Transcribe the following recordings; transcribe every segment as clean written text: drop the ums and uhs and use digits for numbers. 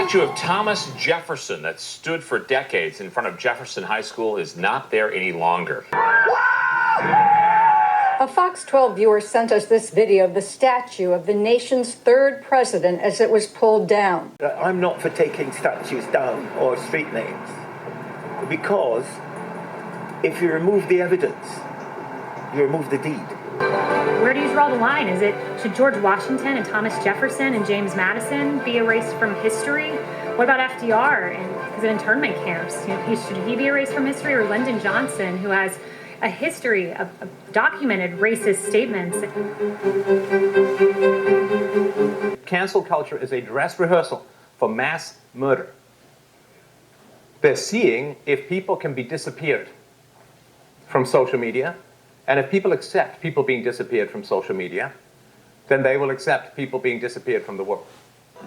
statue of Thomas Jefferson that stood for decades in front of Jefferson High School is not there any longer. A Fox 12 viewer sent us this video of the statue of the nation's third president as it was pulled down. I'm not for taking statues down or street names, because if you remove the evidence, you remove the deed. Where do you draw the line? Should George Washington and Thomas Jefferson and James Madison be erased from history? What about FDR and his internment camps? Should he be erased from history, or Lyndon Johnson, who has a history of documented racist statements? Cancel culture is a dress rehearsal for mass murder. They're seeing if people can be disappeared from social media, and if people accept people being disappeared from social media, then they will accept people being disappeared from the world.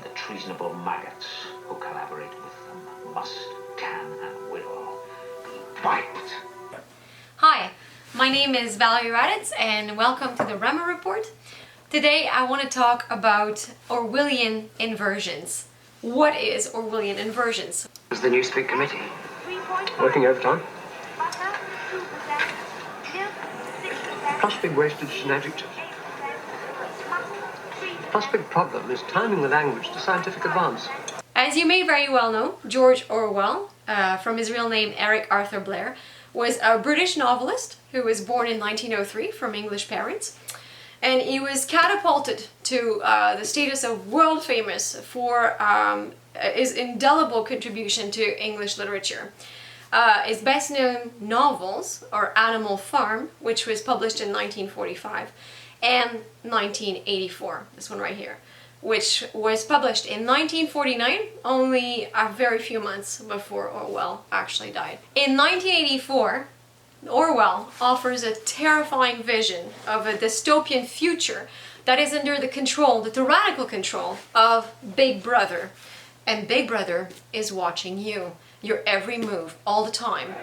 The treasonable maggots who collaborate with them must, can, and will be wiped. Hi, my name is Vittoria and welcome to the Rema Report. Today I want to talk about Orwellian inversions. What is Orwellian inversions? Is the Newspeak committee working overtime? Plus big wastage and adjectives. Plus big problem is timing the language to scientific advance. As you may very well know, George Orwell, from his real name Eric Arthur Blair, was a British novelist who was born in 1903 from English parents. And he was catapulted to the status of world famous for his indelible contribution to English literature. His best known novels are Animal Farm, which was published in 1945, and 1984, this one right here, which was published in 1949, only a very few months before Orwell actually died. In 1984, Orwell offers a terrifying vision of a dystopian future that is under the control, the tyrannical control of Big Brother. And Big Brother is watching you, your every move, all the time.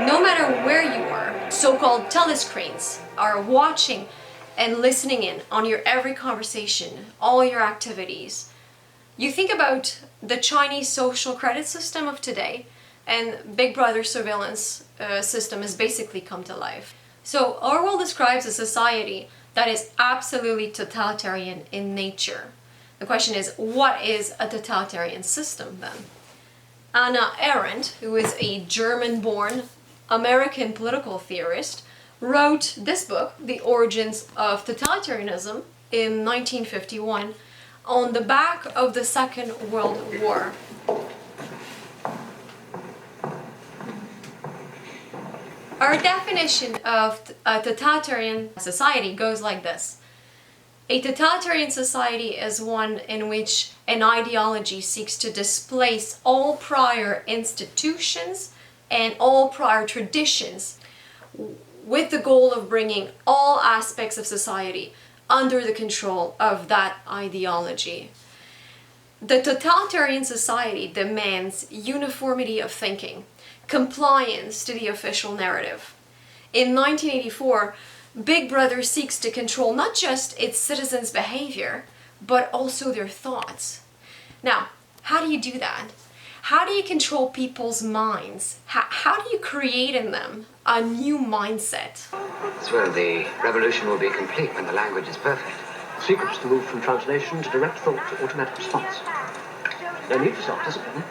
No matter where you are, so-called telescreens are watching and listening in on your every conversation, all your activities. You think about the Chinese social credit system of today, and Big Brother surveillance system has basically come to life. So Orwell describes a society that is absolutely totalitarian in nature. The question is, what is a totalitarian system then? Hannah Arendt, who is a German-born American political theorist, wrote this book, The Origins of Totalitarianism, in 1951, on the back of the Second World War. Our definition of a totalitarian society goes like this. A totalitarian society is one in which an ideology seeks to displace all prior institutions and all prior traditions with the goal of bringing all aspects of society under the control of that ideology. The totalitarian society demands uniformity of thinking, compliance to the official narrative. In 1984, Big Brother seeks to control not just its citizens' behavior, but also their thoughts. Now, how do you do that? How do you control people's minds? How do you create in them a new mindset? Well, the revolution will be complete when the language is perfect. The secret is to move from translation to direct thought to automatic response. No need for self-discipline.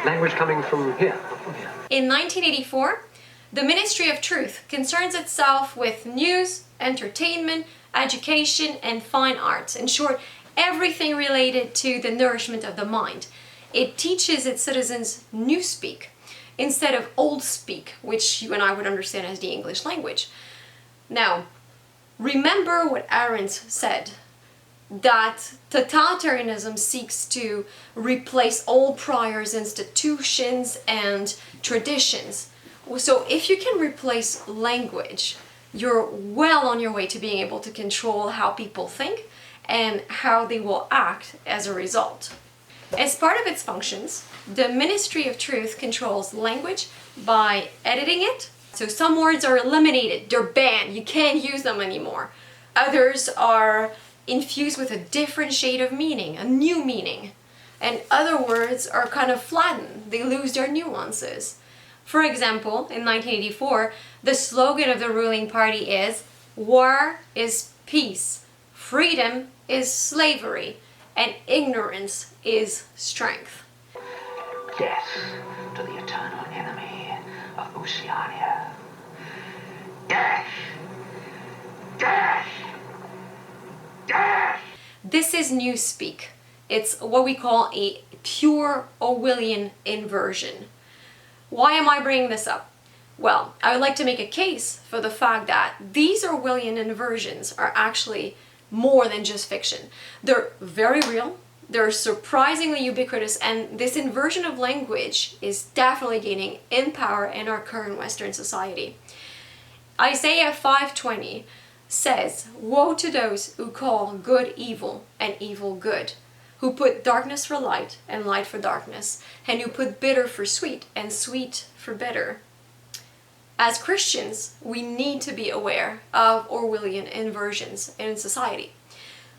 Language coming from here, not from here. In 1984, the Ministry of Truth concerns itself with news, entertainment, education, and fine arts. In short, everything related to the nourishment of the mind. It teaches its citizens Newspeak instead of Old Speak, which you and I would understand as the English language. Now, remember what Arendt said, that totalitarianism seeks to replace all prior institutions and traditions. So if you can replace language, you're well on your way to being able to control how people think and how they will act as a result. As part of its functions, the Ministry of Truth controls language by editing it. So some words are eliminated, they're banned, you can't use them anymore. Others are infused with a different shade of meaning, a new meaning. And other words are kind of flattened. They lose their nuances. For example, in 1984, the slogan of the ruling party is, "War is peace, freedom is slavery, and ignorance is strength." Death to the eternal enemy of Oceania. Death! Death! Death! This is Newspeak. It's what we call a pure Orwellian inversion. Why am I bringing this up? Well, I would like to make a case for the fact that these Orwellian inversions are actually more than just fiction. They're very real, they're surprisingly ubiquitous, and this inversion of language is definitely gaining in power in our current Western society. Isaiah 5:20 says, "Woe to those who call good evil and evil good, who put darkness for light and light for darkness, and who put bitter for sweet and sweet for bitter." As Christians, we need to be aware of Orwellian inversions in society.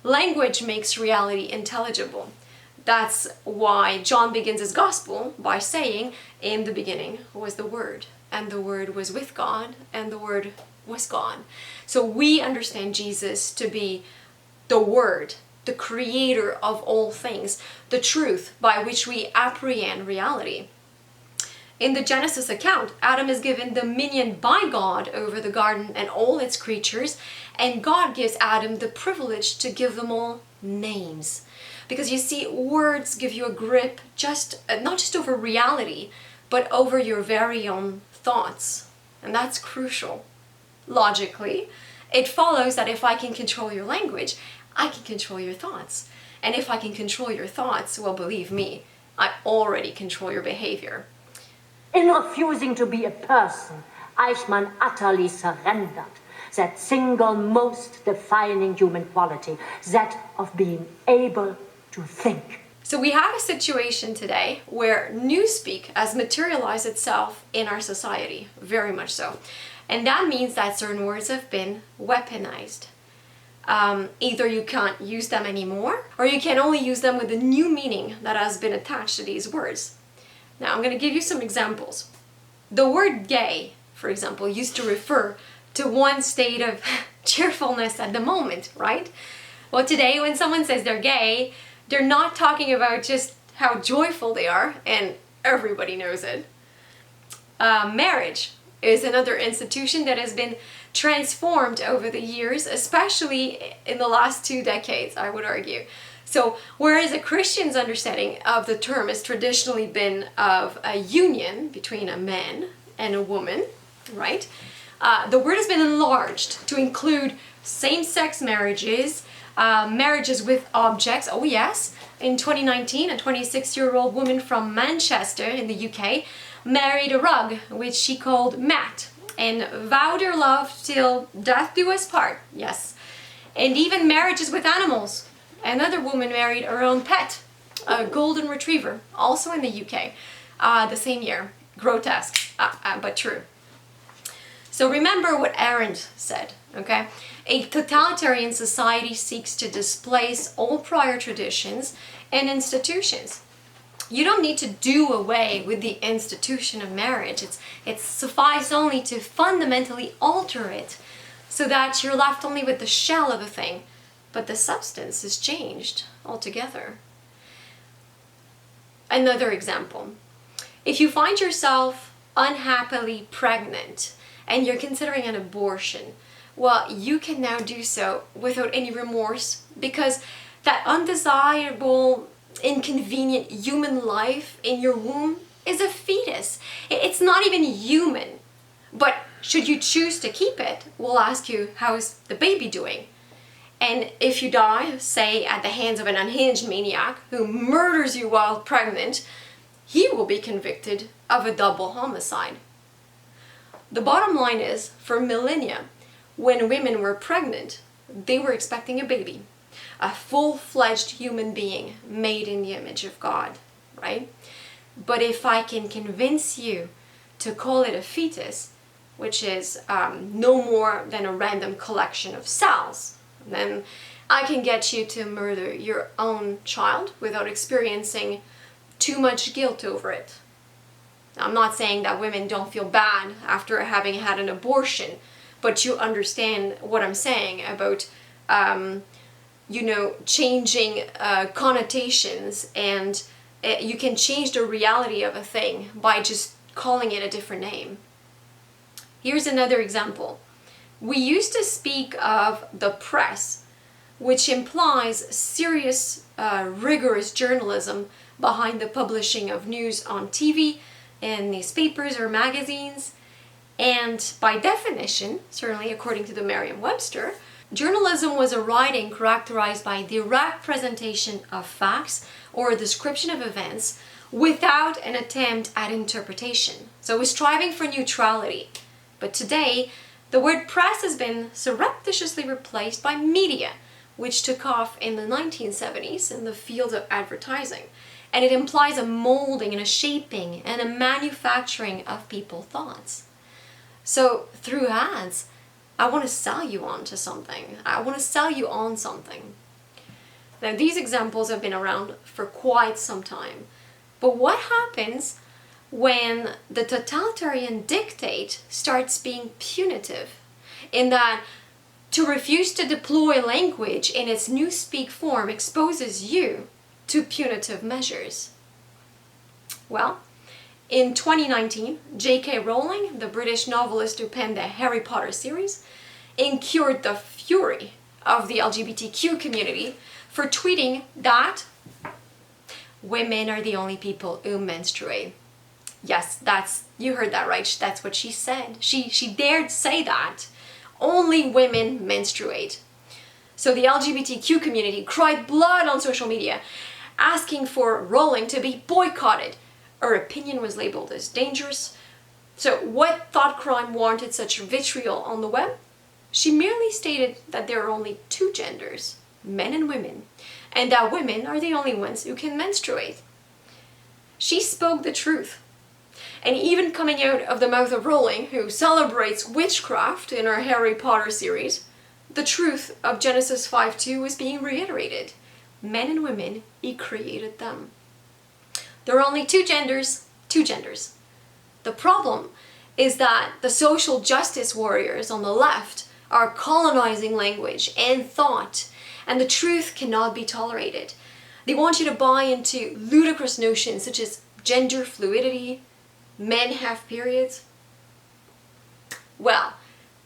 Language makes reality intelligible. That's why John begins his gospel by saying, "In the beginning was the Word, and the Word was with God, and the Word was God." So we understand Jesus to be the Word, the creator of all things, the truth by which we apprehend reality. In the Genesis account, Adam is given dominion by God over the garden and all its creatures, and God gives Adam the privilege to give them all names. Because you see, words give you a grip not just over reality, but over your very own thoughts. And that's crucial. Logically, it follows that if I can control your language, I can control your thoughts. And if I can control your thoughts, well, believe me, I already control your behavior. In refusing to be a person, Eichmann utterly surrendered that single most defining human quality, that of being able to think. So we have a situation today where Newspeak has materialized itself in our society, very much so. And that means that certain words have been weaponized. Either you can't use them anymore, or you can only use them with the new meaning that has been attached to these words. Now, I'm going to give you some examples. The word gay, for example, used to refer to one state of cheerfulness at the moment, right? Well, today when someone says they're gay, they're not talking about just how joyful they are, and everybody knows it. Marriage is another institution that has been transformed over the years, especially in the last 2 decades, I would argue. So whereas a Christian's understanding of the term has traditionally been of a union between a man and a woman, right? The word has been enlarged to include same-sex marriages, marriages with objects. Oh yes, in 2019, a 26-year-old woman from Manchester in the UK married a rug, which she called Matt, and vowed her love till death do us part. Yes. And even marriages with animals. Another woman married her own pet, a golden retriever, also in the UK, the same year. Grotesque, but true. So remember what Arendt said, okay? A totalitarian society seeks to displace all prior traditions and institutions. You don't need to do away with the institution of marriage. It's suffice only to fundamentally alter it so that you're left only with the shell of the thing, but the substance is changed altogether. Another example. If you find yourself unhappily pregnant and you're considering an abortion, well, you can now do so without any remorse, because that undesirable, inconvenient human life in your womb is a fetus. It's not even human. But should you choose to keep it, we'll ask you, how's the baby doing? And if you die, say at the hands of an unhinged maniac who murders you while pregnant, he will be convicted of a double homicide. The bottom line is, for millennia, when women were pregnant, they were expecting a baby, a full-fledged human being made in the image of God, right? But if I can convince you to call it a fetus, which is no more than a random collection of cells, then I can get you to murder your own child without experiencing too much guilt over it. I'm not saying that women don't feel bad after having had an abortion, but you understand what I'm saying about, changing connotations, and you can change the reality of a thing by just calling it a different name. Here's another example. We used to speak of the press, which implies serious, rigorous journalism behind the publishing of news on TV and newspapers or magazines. And by definition, certainly according to the Merriam-Webster, journalism was a writing characterized by direct presentation of facts or a description of events without an attempt at interpretation. So it was striving for neutrality. But today, the word press has been surreptitiously replaced by media, which took off in the 1970s in the field of advertising. And it implies a molding and a shaping and a manufacturing of people's thoughts. So through ads, I want to sell you onto something. I want to sell you on something. Now, these examples have been around for quite some time. But what happens when the totalitarian dictate starts being punitive? In that, to refuse to deploy language in its Newspeak form exposes you to punitive measures. Well, in 2019, J.K. Rowling, the British novelist who penned the Harry Potter series, incurred the fury of the LGBTQ community for tweeting that women are the only people who menstruate. Yes, you heard that right. That's what she said. She dared say that. Only women menstruate. So the LGBTQ community cried blood on social media, asking for Rowling to be boycotted. Her opinion was labeled as dangerous. So what thought crime warranted such vitriol on the web? She merely stated that there are only two genders, men and women, and that women are the only ones who can menstruate. She spoke the truth. And even coming out of the mouth of Rowling, who celebrates witchcraft in her Harry Potter series, the truth of Genesis 5:2 is being reiterated. Men and women, he created them. There are only two genders, two genders. The problem is that the social justice warriors on the left are colonizing language and thought, and the truth cannot be tolerated. They want you to buy into ludicrous notions such as gender fluidity, men have periods. Well,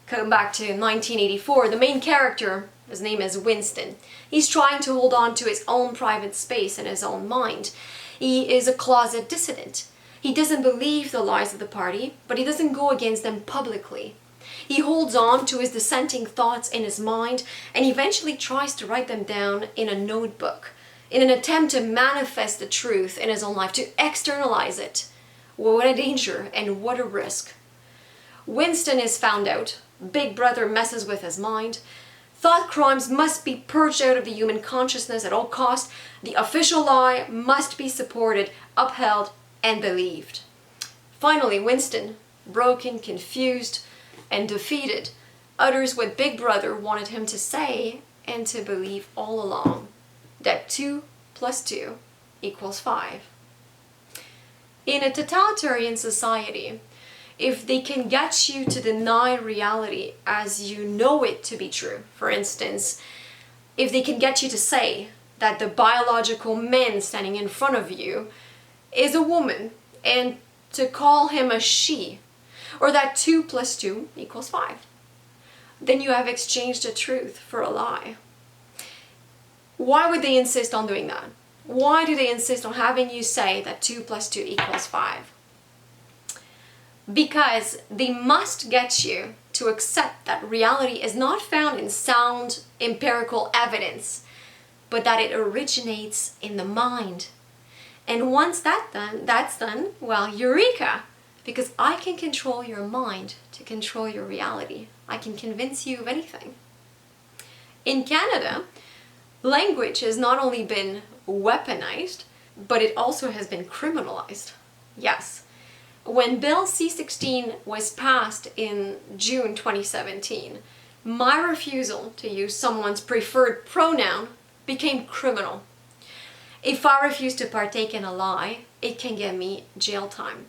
come back to 1984, the main character, his name is Winston. He's trying to hold on to his own private space and his own mind. He is a closet dissident. He doesn't believe the lies of the party, but he doesn't go against them publicly. He holds on to his dissenting thoughts in his mind and eventually tries to write them down in a notebook in an attempt to manifest the truth in his own life, to externalize it. What a danger and what a risk. Winston is found out. Big Brother messes with his mind. Thought crimes must be purged out of the human consciousness at all costs. The official lie must be supported, upheld, and believed. Finally, Winston, broken, confused, and defeated, utters what Big Brother wanted him to say and to believe all along, that 2 + 2 = 5. In a totalitarian society, if they can get you to deny reality as you know it to be true, for instance, if they can get you to say that the biological man standing in front of you is a woman and to call him a she, or that 2 + 2 = 5, then you have exchanged the truth for a lie. Why would they insist on doing that? Why do they insist on having you say that 2 + 2 = 5? Because they must get you to accept that reality is not found in sound empirical evidence, but that it originates in the mind. And once that's done, well, eureka! Because I can control your mind to control your reality. I can convince you of anything. In Canada, language has not only been weaponized, but it also has been criminalized. Yes. When Bill C-16 was passed in June 2017, my refusal to use someone's preferred pronoun became criminal. If I refuse to partake in a lie, it can get me jail time.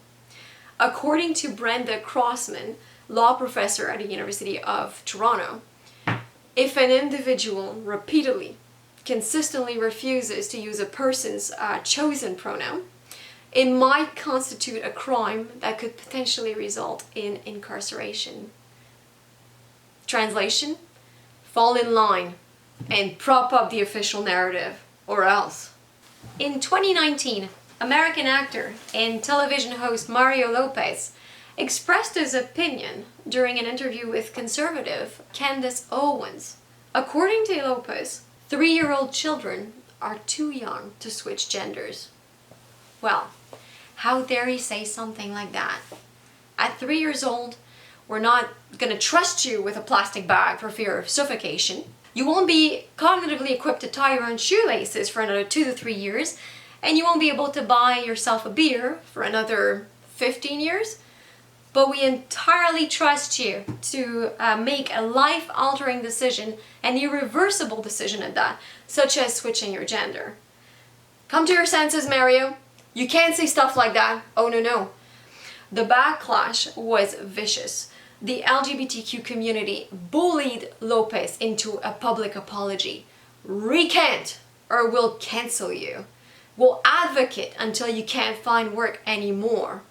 According to Brenda Crossman, law professor at the University of Toronto, if an individual repeatedly, consistently refuses to use a person's chosen pronoun, it might constitute a crime that could potentially result in incarceration. Translation: fall in line and prop up the official narrative, or else. In 2019, American actor and television host Mario Lopez expressed his opinion during an interview with conservative Candace Owens. According to Lopez, 3-year-old children are too young to switch genders. Well, how dare he say something like that? At 3 years old, we're not going to trust you with a plastic bag for fear of suffocation. You won't be cognitively equipped to tie your own shoelaces for another 2 to 3 years, and you won't be able to buy yourself a beer for another 15 years. But we entirely trust you to make a life-altering decision, an irreversible decision at that, such as switching your gender. Come to your senses, Mario. You can't say stuff like that. Oh, no. The backlash was vicious. The LGBTQ community bullied Lopez into a public apology. Recant or we'll cancel you. We'll advocate until you can't find work anymore.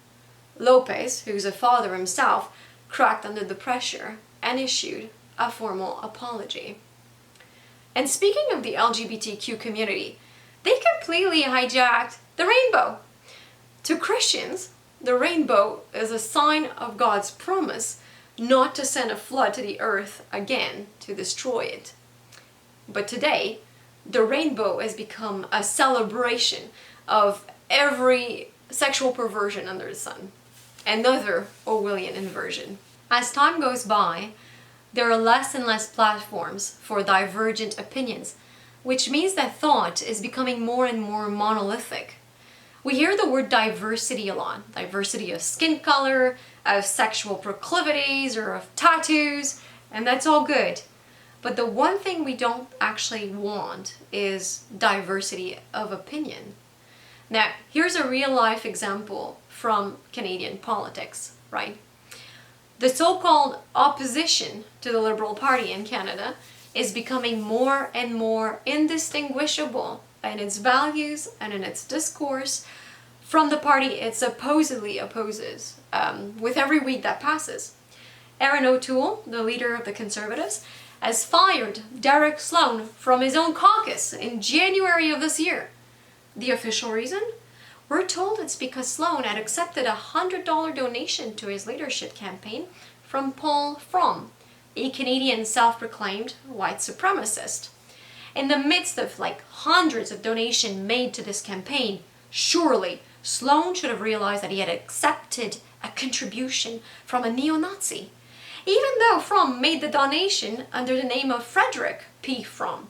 Lopez, who's a father himself, cracked under the pressure and issued a formal apology. And speaking of the LGBTQ community, they completely hijacked the rainbow. To Christians, the rainbow is a sign of God's promise not to send a flood to the earth again to destroy it. But today, the rainbow has become a celebration of every sexual perversion under the sun. Another Orwellian inversion. As time goes by, there are less and less platforms for divergent opinions, which means that thought is becoming more and more monolithic. We hear the word diversity a lot. Diversity of skin color, of sexual proclivities, or of tattoos, and that's all good. But the one thing we don't actually want is diversity of opinion. Now, here's a real-life example from Canadian politics, right? The so-called opposition to the Liberal Party in Canada is becoming more and more indistinguishable in its values and in its discourse from the party it supposedly opposes with every week that passes. Erin O'Toole, the leader of the Conservatives, has fired Derek Sloan from his own caucus in January of this year. The official reason? We're told it's because Sloan had accepted a $100 donation to his leadership campaign from Paul Fromm, a Canadian self-proclaimed white supremacist. In the midst of hundreds of donations made to this campaign, surely Sloan should have realized that he had accepted a contribution from a neo-Nazi, even though Fromm made the donation under the name of Frederick P. Fromm.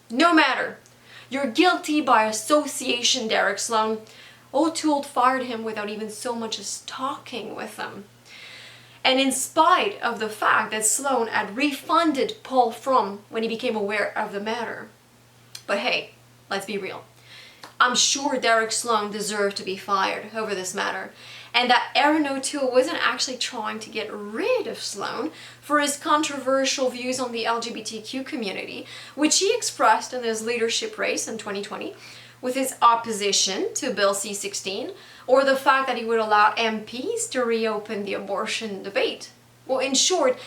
No matter. You're guilty by association, Derek Sloan. O'Toole fired him without even so much as talking with him. And in spite of the fact that Sloan had refunded Paul Fromm when he became aware of the matter. But hey, let's be real. I'm sure Derek Sloan deserved to be fired over this matter, and that Erin O'Toole wasn't actually trying to get rid of Sloan for his controversial views on the LGBTQ community, which he expressed in his leadership race in 2020 with his opposition to Bill C-16, or the fact that he would allow MPs to reopen the abortion debate. Well, in short,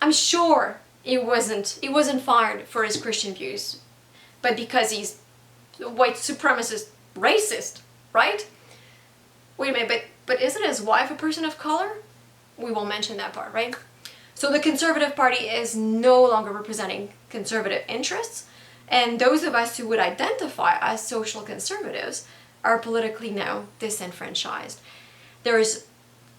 I'm sure he wasn't fired for his Christian views, but because he's a white supremacist racist, right? Wait a minute, but isn't his wife a person of color? We won't mention that part, right? So the Conservative Party is no longer representing conservative interests, and those of us who would identify as social conservatives are politically now disenfranchised. There's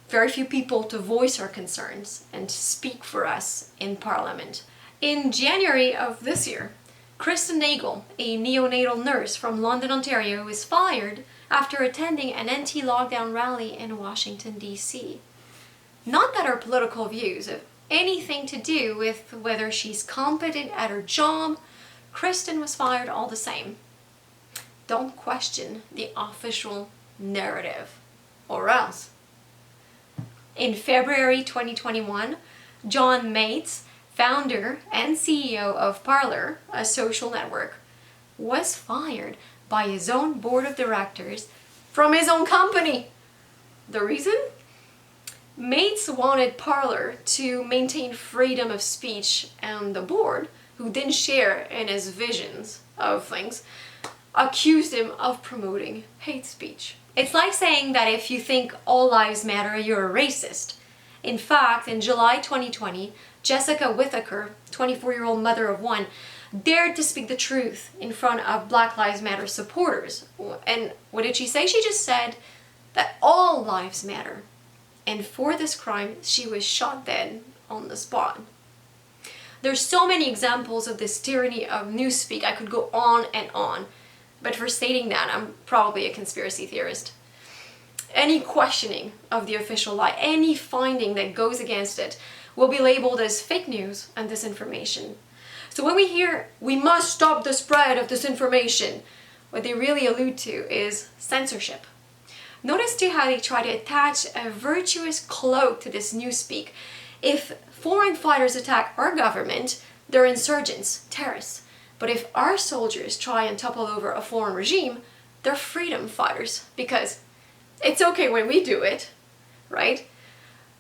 very few people to voice our concerns and to speak for us in Parliament. In January of this year, Kristen Nagel, a neonatal nurse from London, Ontario, was fired after attending an anti-lockdown rally in Washington, D.C. Not that her political views have anything to do with whether she's competent at her job, Kristen was fired all the same. Don't question the official narrative, or else. In February 2021, John Mates, founder and CEO of Parler, a social network, was fired by his own board of directors from his own company. The reason? Mates wanted Parler to maintain freedom of speech, and the board, who didn't share in his visions of things, accused him of promoting hate speech. It's like saying that if you think all lives matter, you're a racist. In fact, in July 2020, Jessica Whittaker, 24-year-old mother of one, dared to speak the truth in front of Black Lives Matter supporters. And what did she say? She just said that all lives matter. And for this crime, she was shot dead on the spot. There's so many examples of this tyranny of Newspeak. I could go on and on. But for stating that, I'm probably a conspiracy theorist. Any questioning of the official lie, any finding that goes against it, will be labeled as fake news and disinformation. So when we hear, we must stop the spread of disinformation, what they really allude to is censorship. Notice too how they try to attach a virtuous cloak to this Newspeak. If foreign fighters attack our government, they're insurgents, terrorists. But if our soldiers try and topple over a foreign regime, they're freedom fighters, because it's okay when we do it, right?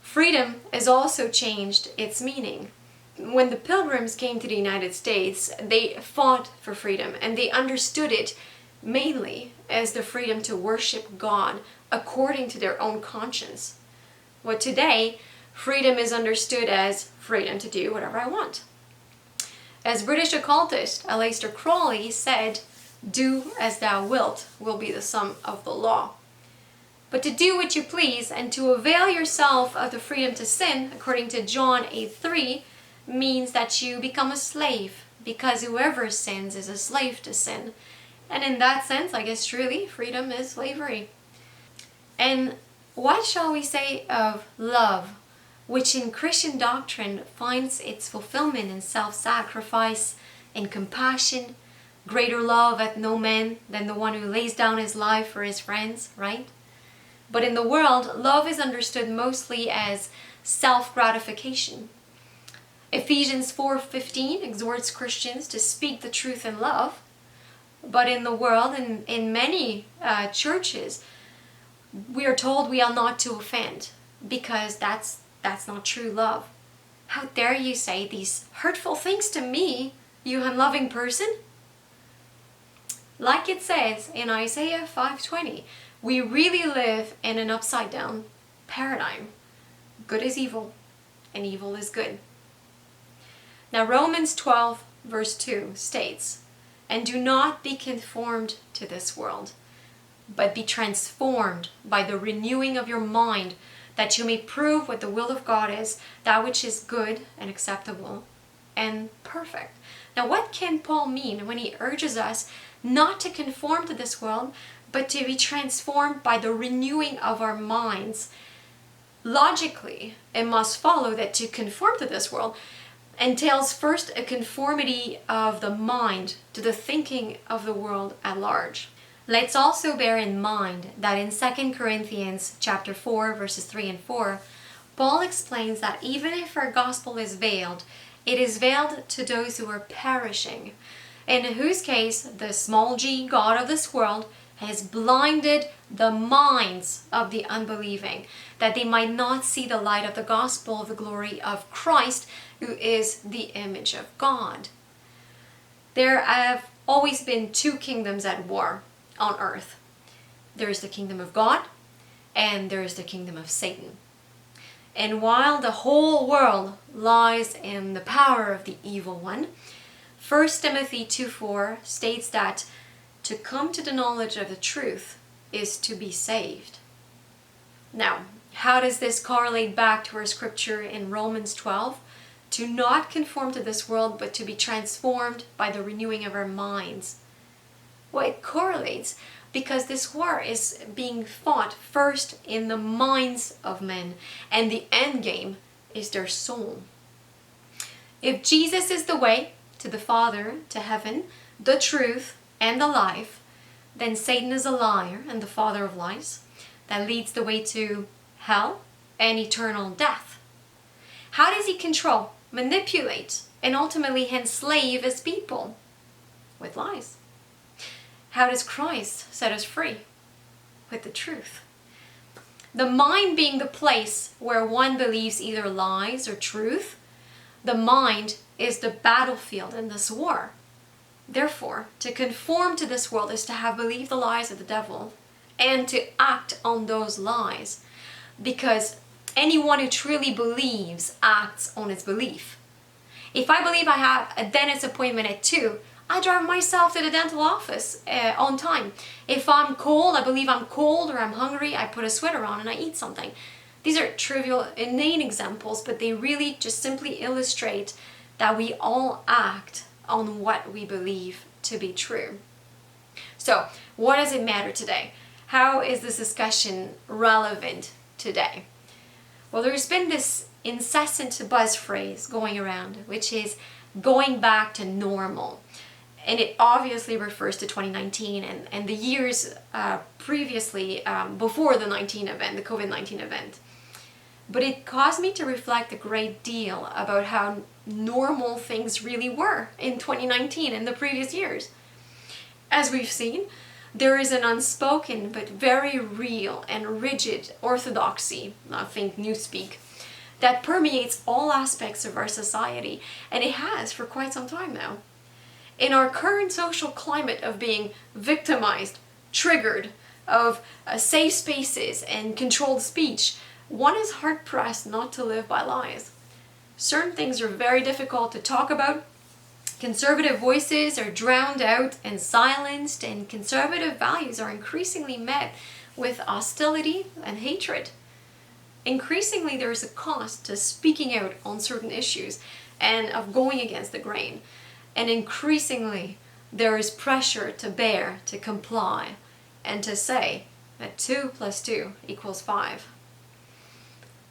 Freedom has also changed its meaning. When the Pilgrims came to the United States, they fought for freedom, and they understood it mainly as the freedom to worship God according to their own conscience. Well, today, freedom is understood as freedom to do whatever I want. As British occultist Aleister Crowley said, "Do as thou wilt will be the sum of the law." But to do what you please and to avail yourself of the freedom to sin, according to John 8:3, means that you become a slave, because whoever sins is a slave to sin. And in that sense, I guess truly, freedom is slavery. And what shall we say of love, which in Christian doctrine finds its fulfillment in self-sacrifice, in compassion, greater love hath no man than the one who lays down his life for his friends, right? But in the world, love is understood mostly as self-gratification. Ephesians 4:15 exhorts Christians to speak the truth in love, but in the world, in many churches, we are told we are not to offend, because that's not true love. How dare you say these hurtful things to me, you unloving person? Like it says in Isaiah 5:20, we really live in an upside-down paradigm. Good is evil, and evil is good. Now Romans 12 verse 2 states, "And do not be conformed to this world, but be transformed by the renewing of your mind, that you may prove what the will of God is, that which is good and acceptable and perfect." Now what can Paul mean when he urges us not to conform to this world, but to be transformed by the renewing of our minds? Logically, it must follow that to conform to this world entails first a conformity of the mind to the thinking of the world at large. Let's also bear in mind that in 2 Corinthians chapter 4, verses 3 and 4, Paul explains that even if our gospel is veiled, it is veiled to those who are perishing, in whose case the small g God of this world has blinded the minds of the unbelieving, that they might not see the light of the gospel of the glory of Christ, who is the image of God. There have always been two kingdoms at war on earth. There is the kingdom of God, and there is the kingdom of Satan. And while the whole world lies in the power of the evil one, 1 Timothy 2:4 states that to come to the knowledge of the truth is to be saved. Now, how does this correlate back to our scripture in Romans 12? To not conform to this world, but to be transformed by the renewing of our minds. Well, it correlates because this war is being fought first in the minds of men, and the end game is their soul. If Jesus is the way to the Father, to heaven, the truth, and the life, then Satan is a liar and the father of lies that leads the way to hell and eternal death. How does he control, manipulate, and ultimately enslave his people? With lies. How does Christ set us free? With the truth. The mind being the place where one believes either lies or truth, the mind is the battlefield in this war. Therefore, to conform to this world is to have believed the lies of the devil and to act on those lies, because anyone who truly believes acts on his belief. If I believe I have a dentist appointment at 2, I drive myself to the dental office on time. If I'm cold, I believe I'm cold, or I'm hungry, I put a sweater on and I eat something. These are trivial, inane examples, but they really just simply illustrate that we all act on what we believe to be true. So, what does it matter today? How is this discussion relevant today? Well, there's been this incessant buzz phrase going around, which is going back to normal. And it obviously refers to 2019 and the years previously, before the the COVID-19 event. But it caused me to reflect a great deal about how normal things really were in 2019 and the previous years. As we've seen, there is an unspoken but very real and rigid orthodoxy, I think Newspeak, that permeates all aspects of our society, and it has for quite some time now. In our current social climate of being victimized, triggered, of safe spaces and controlled speech, one is hard-pressed not to live by lies. Certain things are very difficult to talk about. Conservative voices are drowned out and silenced, and conservative values are increasingly met with hostility and hatred. Increasingly, there is a cost to speaking out on certain issues and of going against the grain. And increasingly, there is pressure to bear, to comply, and to say that 2 + 2 = 5.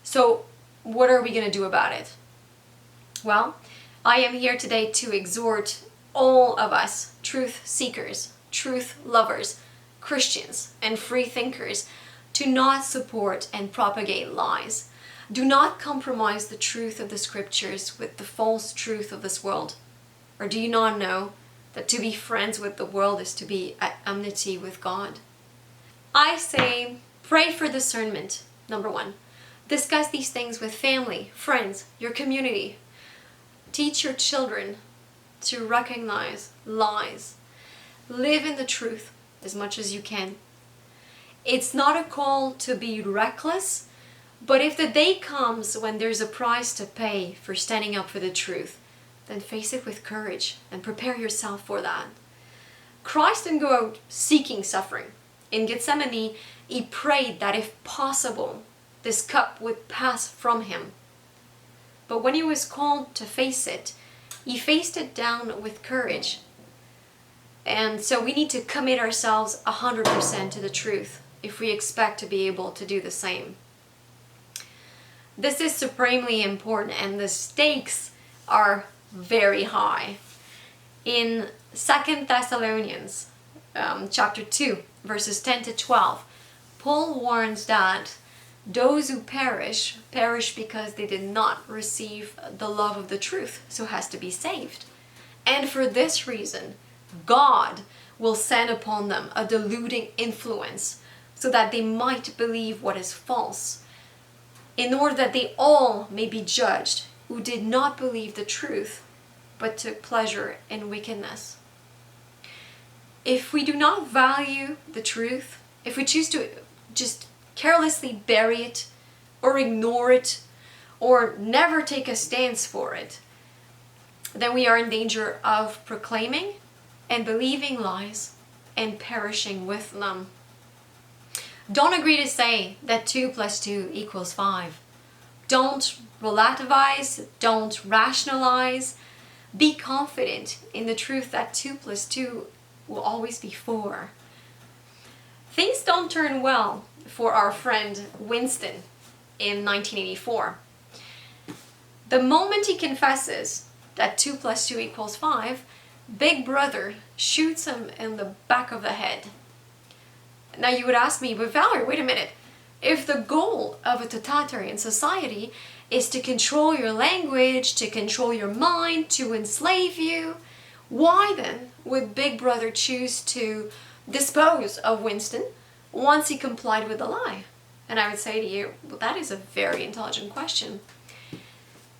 So, what are we going to do about it? Well, I am here today to exhort all of us, truth seekers, truth lovers, Christians, and free thinkers, to not support and propagate lies. Do not compromise the truth of the scriptures with the false truth of this world. Or do you not know that to be friends with the world is to be at enmity with God? I say, pray for discernment, number 1. Discuss these things with family, friends, your community. Teach your children to recognize lies. Live in the truth as much as you can. It's not a call to be reckless, but if the day comes when there's a price to pay for standing up for the truth, then face it with courage and prepare yourself for that. Christ didn't go out seeking suffering. In Gethsemane, he prayed that if possible, this cup would pass from him. But when he was called to face it, he faced it down with courage. And so we need to commit ourselves 100% to the truth if we expect to be able to do the same. This is supremely important, and the stakes are very high. In 2 Thessalonians chapter 2, verses 10 to 12, Paul warns that those who perish because they did not receive the love of the truth, so has to be saved. And for this reason, God will send upon them a deluding influence so that they might believe what is false, in order that they all may be judged who did not believe the truth, but took pleasure in wickedness. If we do not value the truth, if we choose to just carelessly bury it, or ignore it, or never take a stance for it, then we are in danger of proclaiming and believing lies and perishing with them. Don't agree to say that 2 + 2 = 5. Don't relativize, don't rationalize. Be confident in the truth that 2 + 2 will always be 4. Things don't turn well for our friend Winston in 1984. The moment he confesses that 2 + 2 = 5, Big Brother shoots him in the back of the head. Now you would ask me, but Valerie, wait a minute. If the goal of a totalitarian society is to control your language, to control your mind, to enslave you, why then would Big Brother choose to dispose of Winston once he complied with the lie? And I would say to you, well, that is a very intelligent question.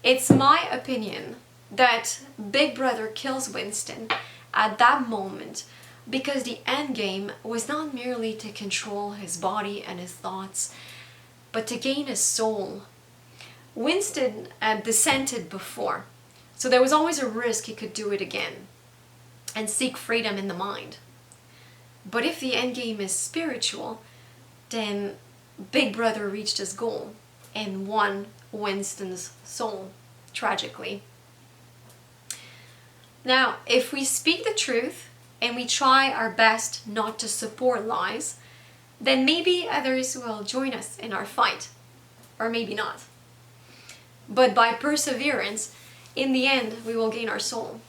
It's my opinion that Big Brother kills Winston at that moment because the end game was not merely to control his body and his thoughts, but to gain his soul. Winston had dissented before, so there was always a risk he could do it again and seek freedom in the mind. But if the end game is spiritual, then Big Brother reached his goal and won Winston's soul, tragically. Now, if we speak the truth and we try our best not to support lies, then maybe others will join us in our fight, or maybe not. But by perseverance, in the end, we will gain our soul.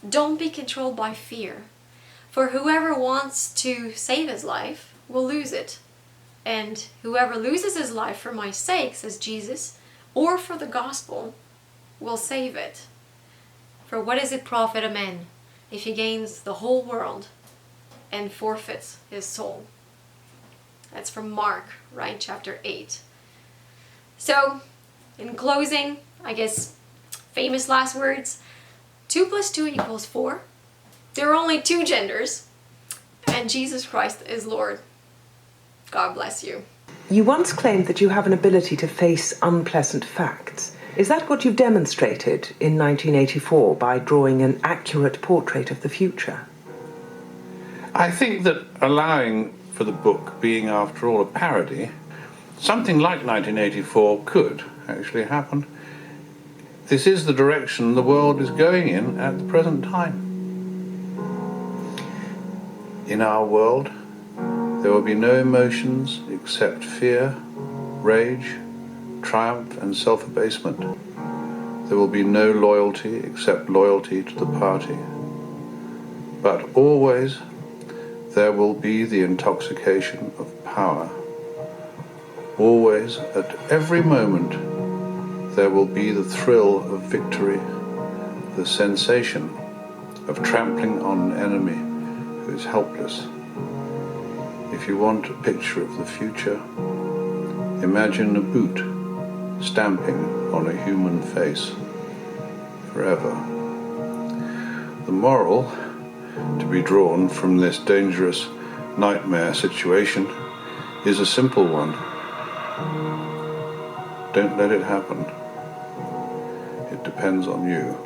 Don't be controlled by fear, for whoever wants to save his life will lose it. And whoever loses his life for my sake, says Jesus, or for the gospel, will save it. For what does it profit a man if he gains the whole world and forfeits his soul? That's from Mark, right? Chapter 8. So, in closing, I guess, famous last words, 2 + 2 = 4. There are only 2 genders, and Jesus Christ is Lord. God bless you. You once claimed that you have an ability to face unpleasant facts. Is that what you've demonstrated in 1984 by drawing an accurate portrait of the future? I think that allowing for the book being, after all, a parody, something like 1984 could actually happen. This is the direction the world is going in at the present time. In our world, there will be no emotions except fear, rage, triumph and self-abasement. There will be no loyalty except loyalty to the party. But always there will be the intoxication of power. Always, at every moment, there will be the thrill of victory, the sensation of trampling on an enemy who is helpless. If you want a picture of the future, imagine a boot stamping on a human face forever. The moral to be drawn from this dangerous nightmare situation is a simple one. Don't let it happen. It depends on you.